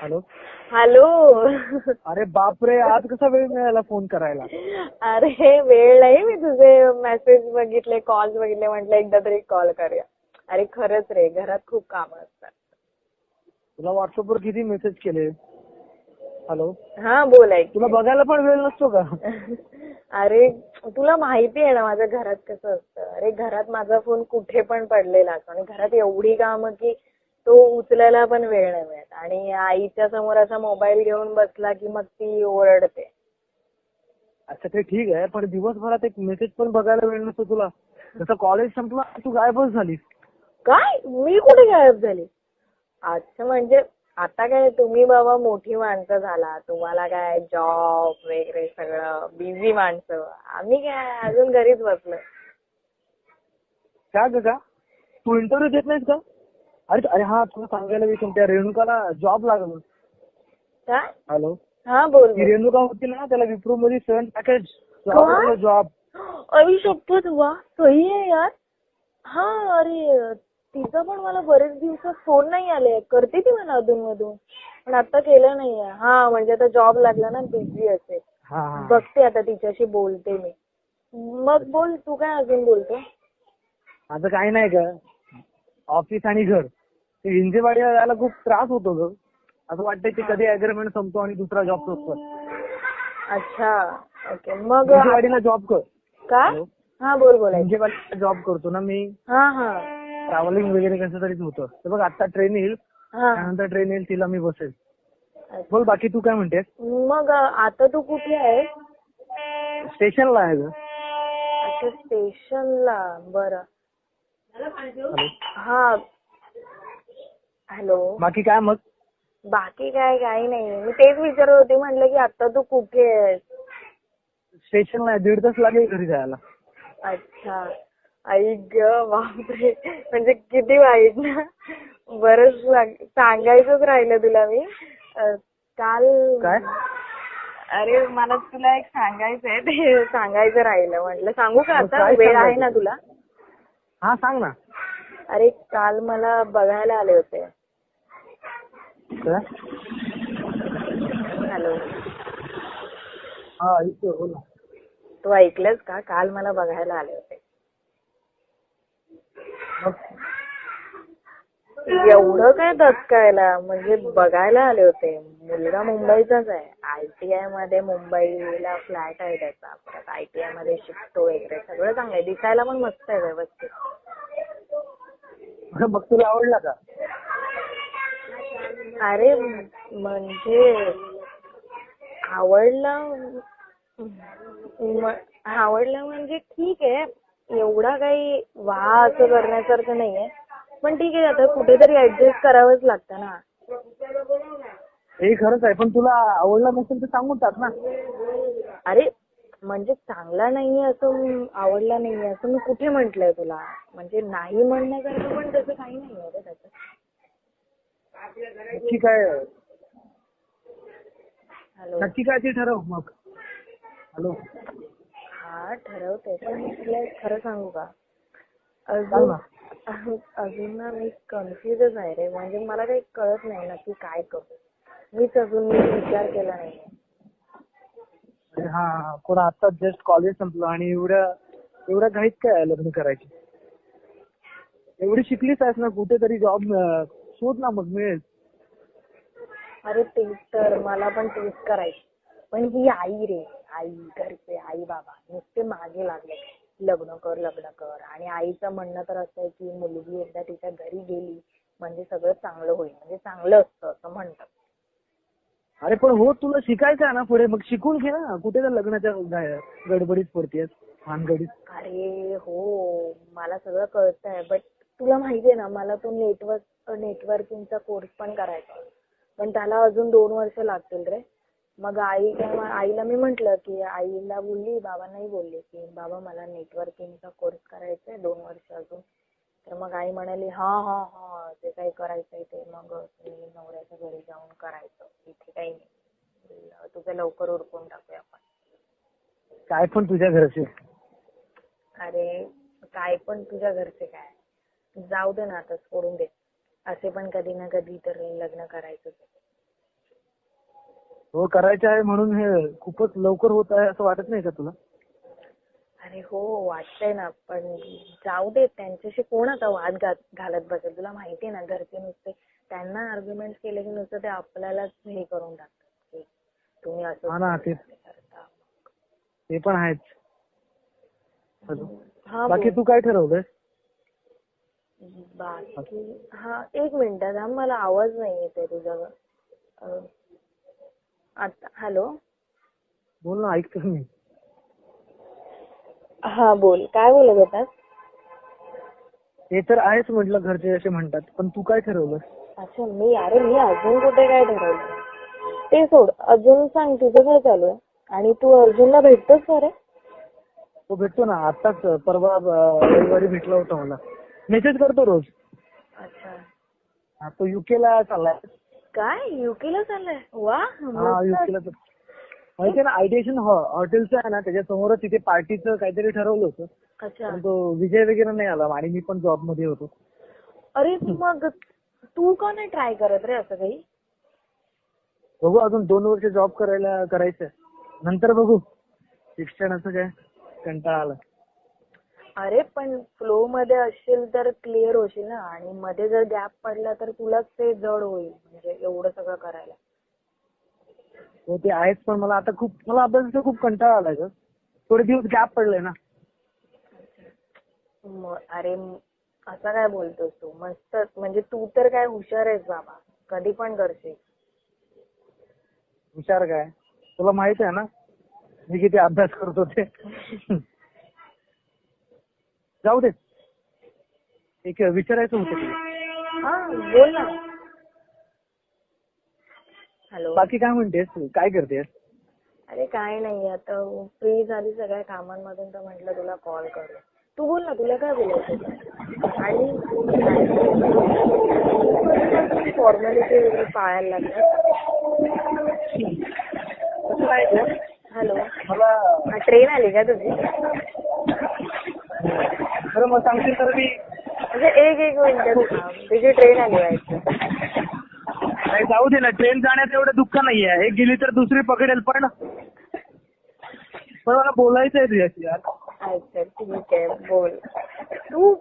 Hello. Hello. अरे बापरे, आज कसा वेळ मिळाला फोन करायला? अरे वेळ नाही, मी तुझे मेसेज बघितले, कॉल्स बघितले, म्हटलं एकदा तरी कॉल करूया. अरे खरंच रे, घरात खूप कामं असतात. तुला व्हॉट्सअपवर किती मेसेज केले? हॅलो. हा बोल. तुला बघायला पण वेळ नसतो का? अरे तुला माहिती आहे ना माझ्या घरात कसं असतं. अरे घरात माझा फोन कुठे पण पडलेला असतो आणि घरात एवढी कामं की तो उचलायला पण वेळ नाही मिळत. आणि आईच्या समोर असा मोबाईल घेऊन बसला की मग ती ओरडते. अच्छा ते ठीक आहे, पण दिवसभरात एक मेसेज पण बघायला वेळ नसतो तुला. जसं कॉलेज संपला तू गायबच झालीस. काय? मी कुठे गायब झाली? अच्छा, म्हणजे आता काय तुम्ही बाबा मोठी माणसं झाला, तुम्हाला काय जॉब वगैरे सगळं बिझी माणसं. आम्ही काय अजून घरीच बसलो. का ग का? तू इंटरव्ह्यू देत नाहीस का? अरे अरे हा, तुला सांगायला विसरून, त्या रेणुकाला जॉब लागला. काय? हॅलो. हा बोल. ती रेणुका होती ना, त्याला विप्रो मध्ये 7 पॅकेज जॉब. अरे शपथ, वा सही आहे यार. हा अरे तिचा पण मला बरेच दिवसात फोन नाही आले. करते ती मला अधून मधून, पण आता केलं नाहीये. हा म्हणजे आता जॉब लागला ना, बिझी असेल. बघते आता, तिच्याशी बोलते मी. मग बोल, तू काय अजून बोलतो? माझं काही नाही का, ऑफिस आणि घर ते हिंजेवाडीला जायला खूप त्रास होतो ग. असं वाटतं की कधी अग्रीमेंट संपतो आणि दुसरा जॉब शोधतो. अच्छा ओके. मग हिंजेवाडीला जॉब कर. काय? हा बोल बोल. हिंजेवाडीला जॉब करतो ना मी. हा हा. ट्रॅव्हलिंग वगैरे कसं तरीच होतं. तर बघ आता ट्रेन येईल, त्यानंतर ट्रेन येईल, तिला मी बसेल. बोल बाकी तू काय म्हणतेस? मग आता तू कुठे आहे? स्टेशनला आहे ग. अच्छा स्टेशनला. बरं. हा हॅलो. बाकी काय मग? बाकी काय काही नाही. मी तेच विचारत होते, म्हटलं की आता तू कुठे आहेस? स्टेशनला आहे, 1.5 तास लागेल घरी जायला. अच्छा. आई ग बापरे, म्हणजे किती वाईट ना. बरंच सांगायचंच राहिलं तुला मी काल. काय? अरे मला तुला एक सांगायचंय, ते सांगायचं राहिलं. म्हटलं सांगू का आता? वेळ आहे ना तुला? हा सांग ना. अरे काल मला बघायला आले होते. हॅलो. हा ऐकतो, बोल ना. तू ऐकलंस का? काल मला बघायला आले होते. एवढं काय दचकायला, म्हणजे बघायला आले होते. मुलगा मुंबईचाच आहे. ITI मध्ये मुंबईला फ्लॅट आहे त्याचा. परत ITI मध्ये शिकतो वगैरे, सगळं चांगलं आहे. दिसायला पण मस्त आहे, व्यवस्थित. मग तुला आवडला का? अरे म्हणजे आवडलं म्हणजे ठीक आहे, एवढा काही वा असं करण्यासारखं नाहीये. पण ठीक आहे, आता कुठेतरी ऍडजस्ट करावंच लागतं ना. हे खरंच आहे, पण तुला आवडला नसेल तर सांगून टाक ना. अरे म्हणजे चांगला नाहीये असं, आवडला नाहीये असं मी कुठे म्हटलंय तुला? म्हणजे नाही म्हणण्यासारखं पण तसं काही नाहीये रे त्याचं. नक्की काय? हॅलो. नक्की काय ते ठरव मग. हॅलो. हा ठरवते, पण मी तुला खरं सांगू का? अजून ना मी कन्फ्युजच आहे रे. म्हणजे मला काही कळत नाही नक्की काय करू. मीच अजून विचार केला नाही. हा कोण आता जस्ट कॉलेज संपलं आणि एवढ्या घाईत काय लग्न करायची? एवढी शिकलीच आहेस ना, कुठेतरी जॉब शोध ना, मग मिळेल. अरे तेच तर, मला पण तेच करायचं. पण ही आई रे, आई, घरचे आई बाबा नुसते मागे लागले, लग्न कर लग्न कर. आणि आईचं म्हणणं तर असं आहे की मुलगी एकदा तिच्या घरी गेली म्हणजे सगळं चांगलं होईल, म्हणजे चांगलं असतं असं म्हणतात. अरे पण हो, तुला शिकायचं आहे ना पुढे, मग शिकून घे ना. कुठे तर लग्नाच्या गडबडीत पडतेस, भानगडीत. अरे हो, मला सगळं कळतंय, बट तुला माहितीये ना मला तो नेटवर्किंगचा कोर्स पण करायचा, पण त्याला अजून 2 वर्ष लागतील रे. मग आईला मी म्हंटल की, आईला बोलली, बाबांनाही बोलली की बाबा मला नेटवर्किंगचा कोर्स करायचा आहे 2 वर्ष अजून. तर मग आई म्हणाली हा हा हा ते काही करायचंय ते मग तुम्ही नवऱ्याच्या घरी जाऊन करायचं, इथे काही नाही, तुझं लवकर उरकून टाकूया आपण. काय पण तुझ्या घरचे. अरे काय पण तुझ्या घरचे काय, जाऊ दे ना आता, सोडून दे. असे पण कधी ना कधी तर लग्न करायचंच. हो करायचं आहे म्हणून हे खूपच लवकर होत आहे असं वाटत नाही का तुला? अरे हो वाटतंय ना, पण जाऊ दे, त्यांच्याशी कोण आता वाद घालत बसेल. तुला माहितीये ना, घरचे नुसते त्यांना आर्ग्युमेंट केले की नुसतं ते आपल्यालाच हे करून टाकतात की तुम्ही असं हा ना, करता. ते पण आहेच. हा बाकी बोल. तू काय ठरवलंय? बाकी हा एक मिनिट थांब, मला आवाज नाही येते तुझा. आता हॅलो. बोल ना, ऐकतो मी. हा बोल, काय बोलत होतास? ते तर आहेच म्हटलं, घरचे असे म्हणतात, पण तू काय ठरवलं? अच्छा मी अजून कुठे काय ठरवलं, ते सोड. अजून सांग, तुझं काय चालू आहे? आणि तू अर्जुनला भेटतोस का रे? तो भेटतो ना, आताच परवा रविवारी भेटला होता मला. मेसेज करतो रोज. अच्छा. हा, तो UK ला चाललाय. काय UK ला चाललाय? वा हा, UK ला. माहितीये ना, आयडिएशन हॉटेलचं आहे ना, त्याच्या समोरच तिथे पार्टीचं काहीतरी ठरवलं होतं. अच्छा. पण तो विजय वगैरे नाही आला आणि मी पण जॉब मध्ये होतो. अरे मग तू का नाही ट्राय करत रे असं काही? बघू, अजून 2 वर्ष जॉब करायचंय, नंतर बघू. शिक्षणाचं काय कंटाळा आला. अरे पण फ्लो मध्ये असशील तर क्लिअर होशील ना, आणि मध्ये जर गॅप पडला तर तुलाच ते जड होईल, म्हणजे एवढं सगळं करायला. हो ते आहेच, पण मला अभ्यासाचा खूप कंटाळा आलाय ग. थोडे दिवस गॅप पडले ना. अरे असं काय बोलतोस तू? मस्त, म्हणजे तू तर काय हुशार आहेस बाबा, कधी पण करशील. हुशार काय, तुला माहित आहे ना मी किती अभ्यास करतो ते. जाऊ दे, एक विचारायचं होतं तुला. हा बोल ना. हॅलो. बाकी काय म्हणतेस, काय करतेस? अरे काय नाही, आता फ्री झाली सगळ्या कामांमधून तर म्हटलं तुला कॉल करू. तू बोल ना, तुला काय बोलायचं? आणि फॉर्मॅलिटी वगैरे पाळायला लागल्या. हॅलो. मला ट्रेन आली का तुझी? खरं मग सांगशील तर मी. म्हणजे एक मिनिट, तुझी ट्रेन आली व्हायचं. नाही, जाऊ दे ना, ट्रेन जाण्यात एवढं दुःख नाहीये. एक गेली तर दुसरी पकडेल. पण मला बोलायचं आहे तुझ्याशी यार. अच्छा ठीक आहे, बोल तू.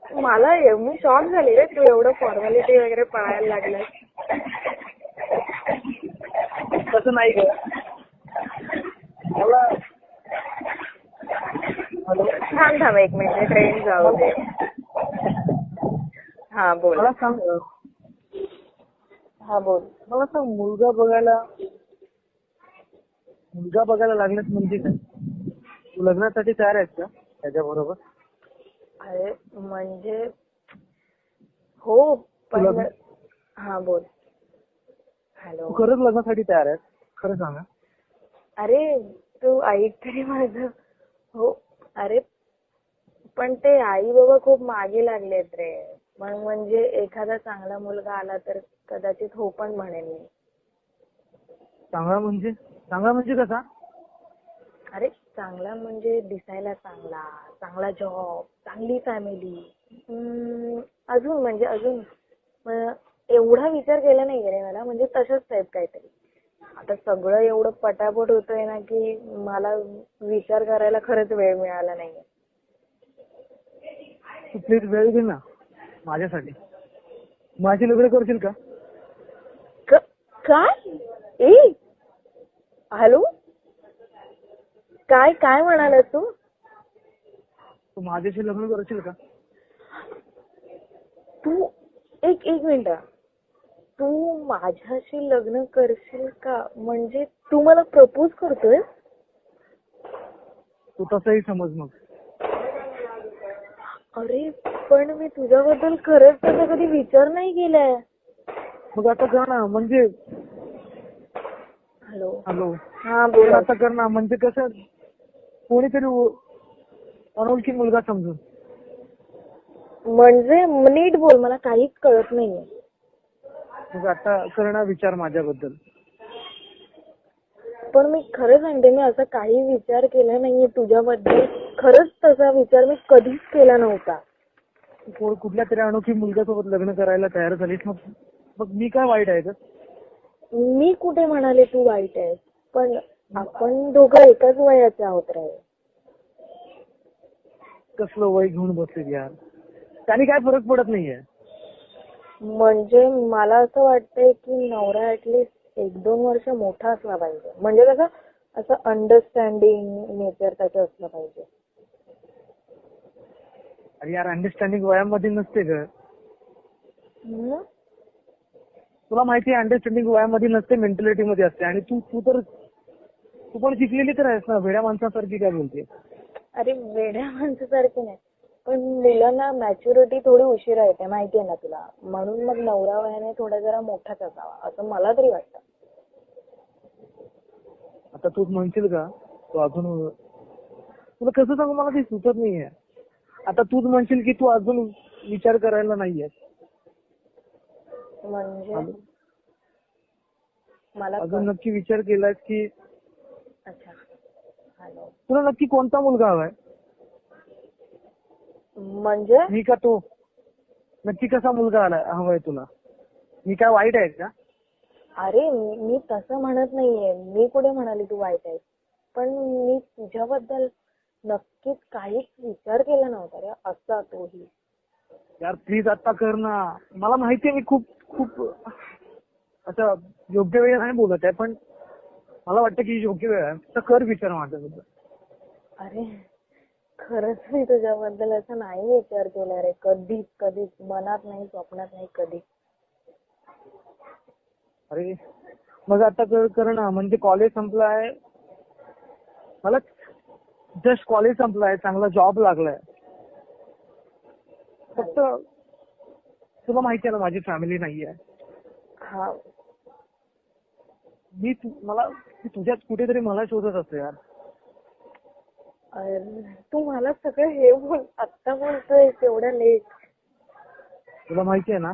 मी शॉक झाली रे, तू एवढं फॉर्मॅलिटी वगैरे पाळायला लागलास. तसं नाही ग मला. हॅलो. थांब एक मिनिट, ट्रेन जाऊ दे. हा बोल. मला सांग, हा बोल. मला सांग, मुलगा बघायला लागलास म्हणजे काय? तू लग्नासाठी तयार आहेस का त्याच्याबरोबर? अरे म्हणजे हो, पण हा बोल. हॅलो. तू खरंच लग्नासाठी तयार आहेस? खरं सांगा. अरे तू ऐक तरी माझं. हो. अरे पण ते आई बाबा खूप मागे लागलेत रे. म्हणजे एखादा चांगला मुलगा आला तर कदाचित हो पण म्हणेन मी. चांगला म्हणजे कसा? अरे चांगला म्हणजे दिसायला चांगला जॉब, चांगली फॅमिली. अजून एवढा विचार केला नाही रे मला, म्हणजे तशाच टाईप काहीतरी. आता सगळं एवढं पटापट होतंय ना की मला विचार करायला खरंच वेळ मिळाला नाहीये. तू प्लीज वेळ घे ना माझ्यासाठी. माझी लग्न करशील का? काय? हॅलो. काय म्हणालास तू? तू माझ्याशी लग्न करशील का? तू एक मिनिट. तू माझ्याशी लग्न करशील का म्हणजे तू मला प्रपोज करतोय? तू तसंही समज मग. अरे पण मी तुझ्याबद्दल खरंच तसा कधी विचार नाही केलाय. मग आता कर ना, म्हणजे. हॅलो. हा बोल. आता कर ना, म्हणजे कसं कोणीतरी अनोळखी मुलगा समजून. म्हणजे नीट बोल, मला काहीच कळत नाहीये. मग आता कर ना विचार माझ्याबद्दल. पण मी खरं सांगते, मी असा काही विचार केला नाहीये तुझ्याबद्दल. खरंच तसा विचार मी कधीच केला नव्हता. कुठल्या तरी अनोळखी मुलग्यासोबत लग्न करायला तयार झालीस, मग मी काय वाईट आहे का? मी कुठे म्हणाले तू वाईट आहेस? पण आपण दोघं एकाच वयाचे आहोत रे. कसलं वय घेऊन बसले यार, त्याने काय फरक पडत नाहीये. म्हणजे मला असं वाटतंय की नवरा ऍटलीस्ट 1-2 वर्ष मोठा असला पाहिजे. म्हणजे कसं असं अंडरस्टँडिंग नेचर त्याचं असलं पाहिजे. अरे यार, अंडरस्टँडिंग वयामध्ये नसते ग. हम्म? तुला माहिती आहे अंडरस्टँडिंग वयामध्ये नसते, मेंटॅलिटी मध्ये असते. आणि तू तू पण शिकलेली तर आहेस ना, वेड्या माणसासारखी काय बोलते. अरे वेड्या माणसासारखी नाही, पण मुलांना मॅच्युरिटी थोडी उशिरा येते माहितीये ना तुला. म्हणून मग नवरा वयाने थोडा जरा मोठाच असावा असं मला तरी वाटतं. आता तूच म्हणशील का तू अजून, तुला कसं सांगू मला ते सुचत नाहीये. आता तूच म्हणशील की तू अजून विचार करायला नाहीये. म्हणजे मला अजून नक्की विचार केलाय की अच्छा हॅलो तुला नक्की कोणता मुलगा हवाय? म्हणजे मी का तो? नक्की कसा मुलगा हवाय तुला? मी काय वाईट आहे का? अरे मी तसं म्हणत नाहीये. मी कुठे म्हणाली तू वाईट आहे. पण मी तुझ्याबद्दल नक्कीच काहीच विचार केला नव्हता रे असा तोही. यार प्लीज आता कर ना. मला माहितीये मी खूप खूप असं योग्य वेळ नाही बोलत आहे, पण मला वाटतं की योग्य वेळ आहे. तर कर विचार माझ्याबद्दल. अरे खरंच मी तुझ्याबद्दल असं नाही विचार केला रे कधीच मनात नाही, स्वप्नात नाही कधी. अरे मग आता कर ना. म्हणजे कॉलेज संपलाय, मला जस्ट कॉलेज संपलाय, चांगला जॉब लागलाय. फक्त तुला माहिती आहे ना माझी फॅमिली नाहीये. हा मला तुझ्यात कुठेतरी मला शोधत असतो यार. अरे तू मला सगळं हे आत्ता बोलतोय एवढ्या लेट. तुला माहिती आहे ना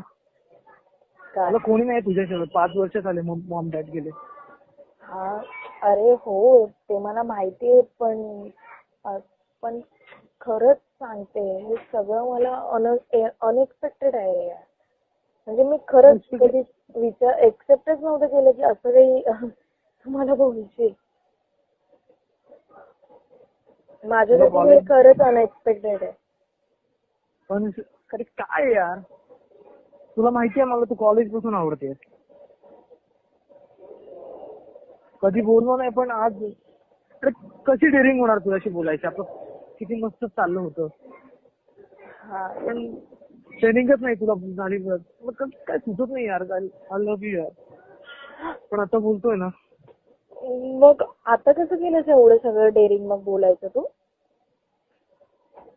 मला कोणी नाही तुझ्याशिवाय. 5 वर्ष झाले मॉम डॅड गेले. हा अरे हो ते मला माहितीये, पण खरंच सांगते हे सगळं मला अनएक्सपेक्टेड आहे रे यार. म्हणजे मी खरंच कधी एक्सेप्टच नव्हतं केलं की असं काही तू मला बोलशील. माझ्यासाठी हे खरंच अनएक्सपेक्टेड आहे. पण काय यार, तुला माहिती आहे मला तू कॉलेज पासून आवडतेस. कधी बोललो नाही, पण आज कशी डेअरिंग होणार तुझ्याशी बोलायची. आपलं किती मस्त चाललं होतं, पण ट्रेनिंगच नाही तुला झाली. काय सुचत नाही यार. आय लव्ह यू यार, पण आता बोलतोय ना. मग आता कसं केलंस एवढं सगळं डेअरिंग मग बोलायचं तू?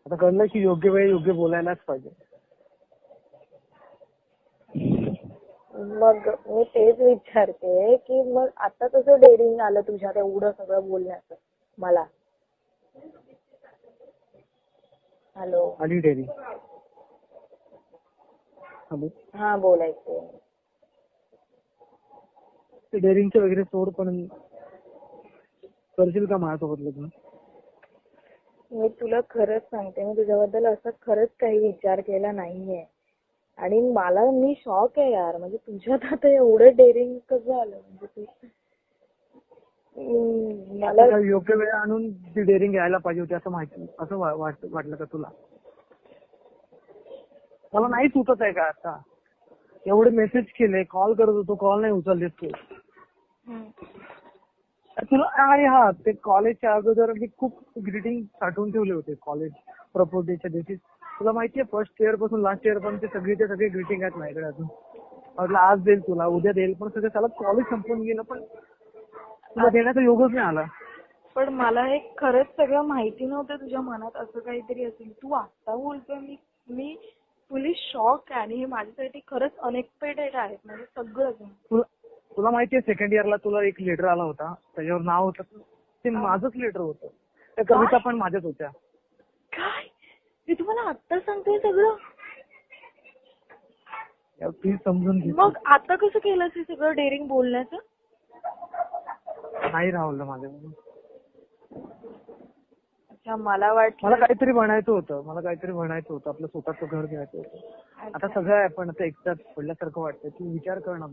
आता कळलं की योग्य वेळ योग्य बोलायलाच पाहिजे. मग मी तेच विचारते की मग आता कसं डेअरिंग आलं तुझ्यात एवढं सगळं बोलण्याचं मला. हॅलो आली डेअरिंग. हॅलो हा बोलायचं ते डेअरिंगचं वगैरे सोड, पण करशील का माझ्यासोबत लग्न? मी तुला खरंच सांगते, मी तुझ्याबद्दल असं खरंच काही विचार केला नाहीये. आणि मी शॉक आहे यार. म्हणजे तुझ्यात आता एवढं डेअरिंग कसं आलं? म्हणजे तू मला योग्य वेळ आणून ती डेअरिंग यायला पाहिजे होती असं माहिती, असं वाटलं का तुला? मला नाही सुचत आहे का आता? एवढे मेसेज केले, कॉल करत होतो, कॉल नाही उचललेस तू. तुला आणि हा ते कॉलेजच्या अगोदर मी खूप ग्रीटिंग साठवून ठेवले होते कॉलेज प्रपोज डेच्या दिवशी. तुला माहितीये फर्स्ट इयर पासून लास्ट इयर पर्यंत सगळीचे सगळे ग्रीटिंग आहेत माझ्याकडे अजून. म्हटलं आज देईल तुला, उद्या देईल, पण सगळं त्याला कॉलेज संपून गेलं, पण तुला देण्याचा योगच नाही आला. पण मला हे खरंच सगळं माहिती नव्हतं तुझ्या मनात असं काहीतरी असेल. तू आता बोलतोय मी फुली शॉक आहे. आणि हे माझ्यासाठी खरंच अनएक्सपेक्टेड आहे. म्हणजे सगळं तुला माहितीये सेकंड इयरला तुला एक लेटर आला होता, त्याच्यावर नाव होतं, ते माझंच लेटर होतं. त्या कविता पण माझ्याच होत्या. काय मी तुम्हाला आता सांगतोय सगळं? प्लीज समजून घे. मग आता कसं केलं ते सगळं डेअरिंग बोलण्याचं? नाही राहुलं माझ्याकडून. अच्छा मला वाटलं मला काहीतरी बनायचं होतं, आपलं स्वतःचं घर घ्यायचं होतं. आता सगळं आहे, पण आता एकटाच पडल्यासारखं वाटतंय. तू विचार कर ना.